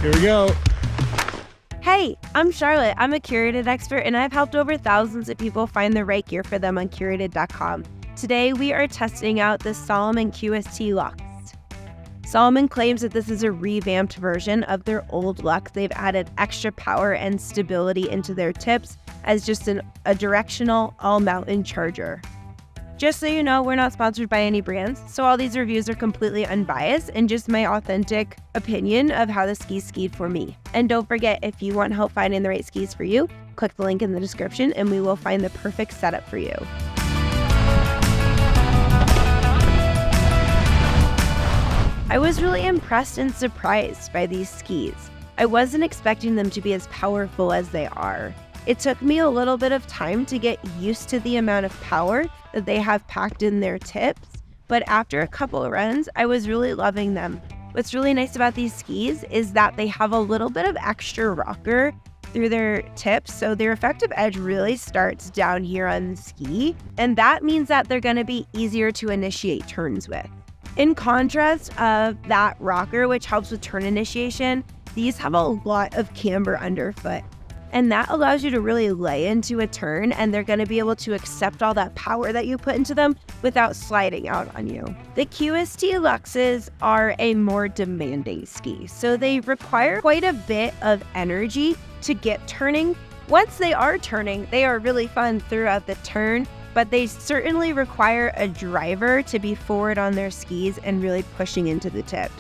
Here we go. Hey, I'm Charlotte. I'm a Curated expert, and I've helped over thousands of people find the right gear for them on Curated.com. Today, we are testing out the Salomon QST Lux. Salomon claims that this is a revamped version of their old Lux. They've added extra power and stability into their tips as just a directional all-mountain charger. Just so you know, we're not sponsored by any brands, so all these reviews are completely unbiased and just my authentic opinion of how the skis skied for me. And don't forget, if you want help finding the right skis for you, click the link in the description and we will find the perfect setup for you. I was really impressed and surprised by these skis. I wasn't expecting them to be as powerful as they are. It took me a little bit of time to get used to the amount of power that they have packed in their tips, but after a couple of runs, I was really loving them. What's really nice about these skis is that they have a little bit of extra rocker through their tips, so their effective edge really starts down here on the ski, and that means that they're going to be easier to initiate turns with. In contrast of that rocker, which helps with turn initiation, these have a lot of camber underfoot. And that allows you to really lay into a turn, and they're going to be able to accept all that power that you put into them without sliding out on you. The QST Luxes are a more demanding ski, so they require quite a bit of energy to get turning. Once they are turning, they are really fun throughout the turn, but they certainly require a driver to be forward on their skis and really pushing into the tips.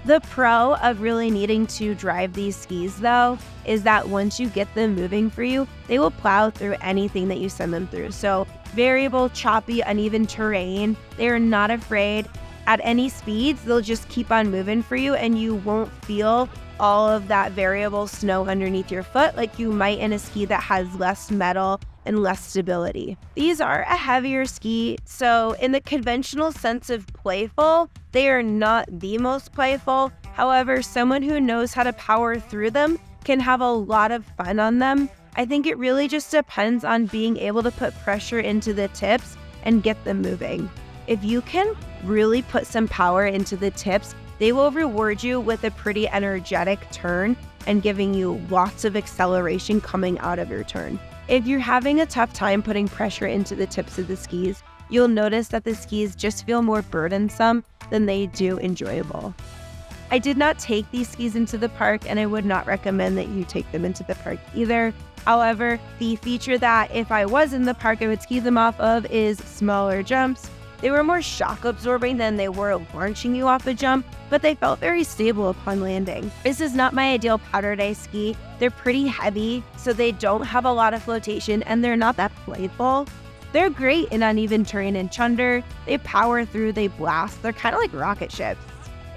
The pro of really needing to drive these skis, though, is that once you get them moving for you, they will plow through anything that you send them through. So variable, choppy, uneven terrain, they are not afraid. At any speeds, they'll just keep on moving for you, and you won't feel all of that variable snow underneath your foot like you might in a ski that has less metal and less stability. These are a heavier ski, so in the conventional sense of playful, they are not the most playful. However, someone who knows how to power through them can have a lot of fun on them. I think it really just depends on being able to put pressure into the tips and get them moving. If you can really put some power into the tips, they will reward you with a pretty energetic turn and giving you lots of acceleration coming out of your turn. If you're having a tough time putting pressure into the tips of the skis, you'll notice that the skis just feel more burdensome than they do enjoyable. I did not take these skis into the park, and I would not recommend that you take them into the park either. However, the feature that if I was in the park I would ski them off of is smaller jumps. They were more shock absorbing than they were launching you off a jump, but they felt very stable upon landing. This is not my ideal powder day ski. They're pretty heavy, so they don't have a lot of flotation, and they're not that playful. They're great in uneven terrain and chunder. They power through, they blast. They're kind of like rocket ships.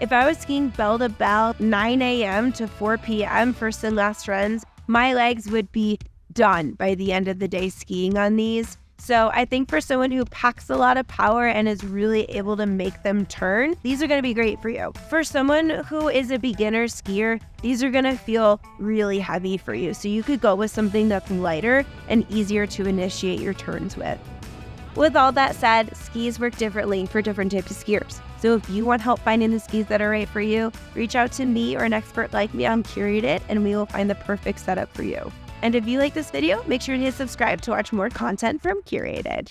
If I was skiing bell to bell, 9 a.m. to 4 p.m. first and last runs, my legs would be done by the end of the day skiing on these. So I think for someone who packs a lot of power and is really able to make them turn, these are going to be great for you. For someone who is a beginner skier, these are going to feel really heavy for you. So you could go with something that's lighter and easier to initiate your turns with. With all that said, skis work differently for different types of skiers. So if you want help finding the skis that are right for you, reach out to me or an expert like me on Curated, and we will find the perfect setup for you. And if you like this video, make sure to hit subscribe to watch more content from Curated.